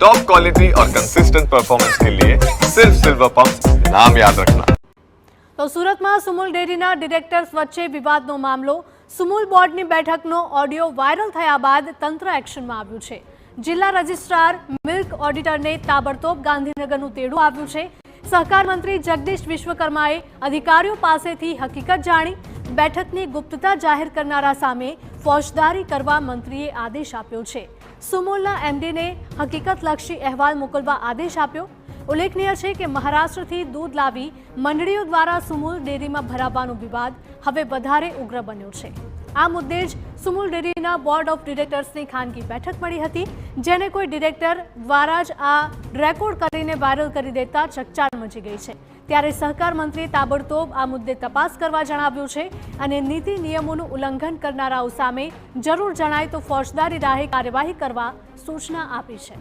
Top quality और consistent performance के लिए सिर्फ सिल्वर पंप नाम याद रखना। તો સુરતમાં સુમુલ ડેરીના ડિરેક્ટર્સ વચ્ચે વિવાદનો મામલો સુમુલ બોર્ડની બેઠકનો ઓડિયો વાયરલ થયા બાદ તંત્ર એક્શનમાં આવ્યું છે। જિલ્લા રજિસ્ટ્રાર મિલ્ક ઓડિટરને તાબડતોબ ગાંધીનગરનું તેડું આવ્યું છે। સહકાર મંત્રી જગદીશ વિશ્વકર્માએ અધિકારીઓ પાસેથી હકીકત જાણી બેઠકની ગુપ્તતા જાહેર કરનારા સામે ફોજદારી કરવા મંત્રીએ આદેશ આપ્યો છે। સુમુલના એમડીને હકીકતલક્ષી અહેવાલ મોકલવા આદેશ આપ્યો। ઉલ્લેખનીય છે કે મહારાષ્ટ્રથી દૂધ લાવી મંડળીઓ દ્વારા સુમુલ ડેરીમાં ભરાવવાનો વિવાદ હવે વધારે ઉગ્ર બન્યો છે। આ મુદ્દે જ સુમુલ ડેરીના બોર્ડ ઓફ ડિરેક્ટર્સની ખાનગી બેઠક મળી હતી, જેને કોઈ ડિરેક્ટર દ્વારા જ આ રેકોર્ડ કરીને વાયરલ કરી દેતા ચકચાર મચી ગઈ છે। ત્યારે સહકાર મંત્રીએ તાબડતોબ આ મુદ્દે તપાસ કરવા જણાવ્યું છે અને નીતિ નિયમોનું ઉલ્લંઘન કરનારાઓ સામે જરૂર જણાય તો ફોજદારી રાહે કાર્યવાહી કરવા સૂચના આપી છે।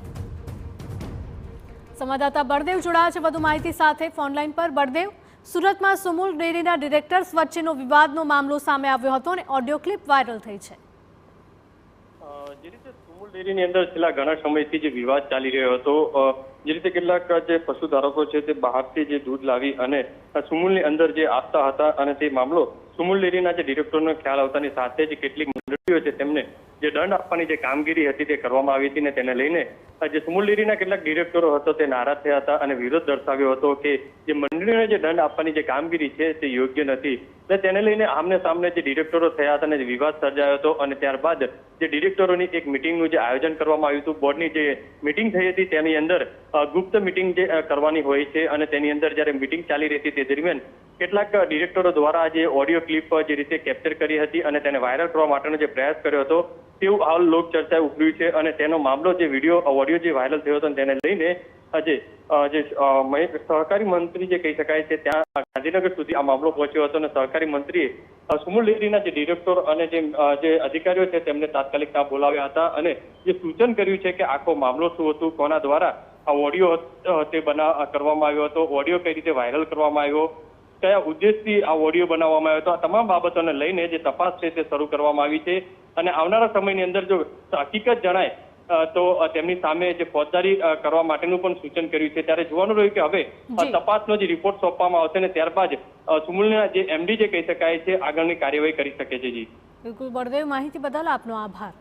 સંવાદદાતા બળદેવ જોડાયા છે વધુ માહિતી સાથે ફોનલાઈન પર। બળદેવ, સુરતમાં સુમુલ ડેરીના ડિરેક્ટર્સ વચ્ચેનો વિવાદનો મામલો સામે આવ્યો હતો અને ઓડિયો ક્લિપ વાયરલ થઈ છે। જે રીતે સુમુલ ડેરીની અંદર છેલ્લા ઘણા સમયથી જે વિવાદ ચાલી રહ્યો હતો, જે રીતે કેટલાક જે પશુધારકો છે તે બહારથી જે દૂધ લાવી અને સુમુલની અંદર જે આપતા હતા અને તે મામલો સુમુલ ડેરીના જે ડિરેક્ટરનો ખ્યાલ આવતાની સાથે જ કેટલીક મંડળીઓ છે તેમને જે દંડ આપવાની જે કામગીરી હતી તે કરવામાં આવી હતી ને તેને લઈને જે સુમુલ ડેરીના કેટલાક ડિરેક્ટરો હતો તે નારાજ થયા હતા અને વિરોધ દર્શાવ્યો હતો કે જે મંડળીઓને જે દંડ આપવાની જે કામગીરી છે તે યોગ્ય નથી। અને તેને લઈને આમને સામને જે ડિરેક્ટરો થયા હતા અને જે વિવાદ સર્જાયો હતો અને ત્યારબાદ જે ડિરેક્ટરોની એક મિટિંગનું જે આયોજન કરવામાં આવ્યું હતું, બોર્ડની જે મિટિંગ થઈ હતી તેની અંદર ગુપ્ત મિટિંગ જે કરવાની હોય છે અને તેની અંદર જ્યારે મિટિંગ ચાલી રહી હતી તે દરમિયાન કેટલાક ડિરેક્ટરો દ્વારા જે ઓડિયો ક્લિપ જે રીતે કેપ્ચર કરી હતી અને તેને વાયરલ કરવા માટેનો જે પ્રયાસ કર્યો હતો તેવું હાલ લોક ચર્ચાએ ઉભર્યું છે। અને તેનો મામલો જે ઓડિયો જે વાયરલ થયો હતો તેને લઈને જે સહકારી મંત્રી જે કહી શકાય છે ત્યાં ગાંધીનગર સુધી આ મામલો પહોંચ્યો હતો અને સહકારી મંત્રીએ સુમુલ ડેરીના જે ડિરેક્ટર અને જે અધિકારીઓ છે તેમને તાત્કાલિક ત્યાં બોલાવ્યા હતા અને જે સૂચન કર્યું છે કે આખો મામલો શું હતું, કોના દ્વારા આ ઓડિયો તે કરવામાં આવ્યો હતો, ઓડિયો કઈ રીતે વાયરલ કરવામાં આવ્યો, કયા ઉદ્દેશથી આ ઓડિયો બનાવવામાં આવ્યો હતો, આ તમામ બાબતોને લઈને જે તપાસ છે તે શરૂ કરવામાં આવી છે। અને આવનારા સમયની અંદર જો હકીકત જણાય તો તેમની સામે જે ફોજદારી કરવા માટેનું પણ સૂચન કર્યું છે। ત્યારે જોવાનું રહ્યું કે હવે તપાસનો જે રિપોર્ટ સોંપવામાં આવશે ને ત્યારબાદ સુમુલના જે એમડી જે કહી શકાય છે આગળની કાર્યવાહી કરી શકે છે। જી બિલકુલ બળદેવ, માહિતી બદલ આપનો આભાર।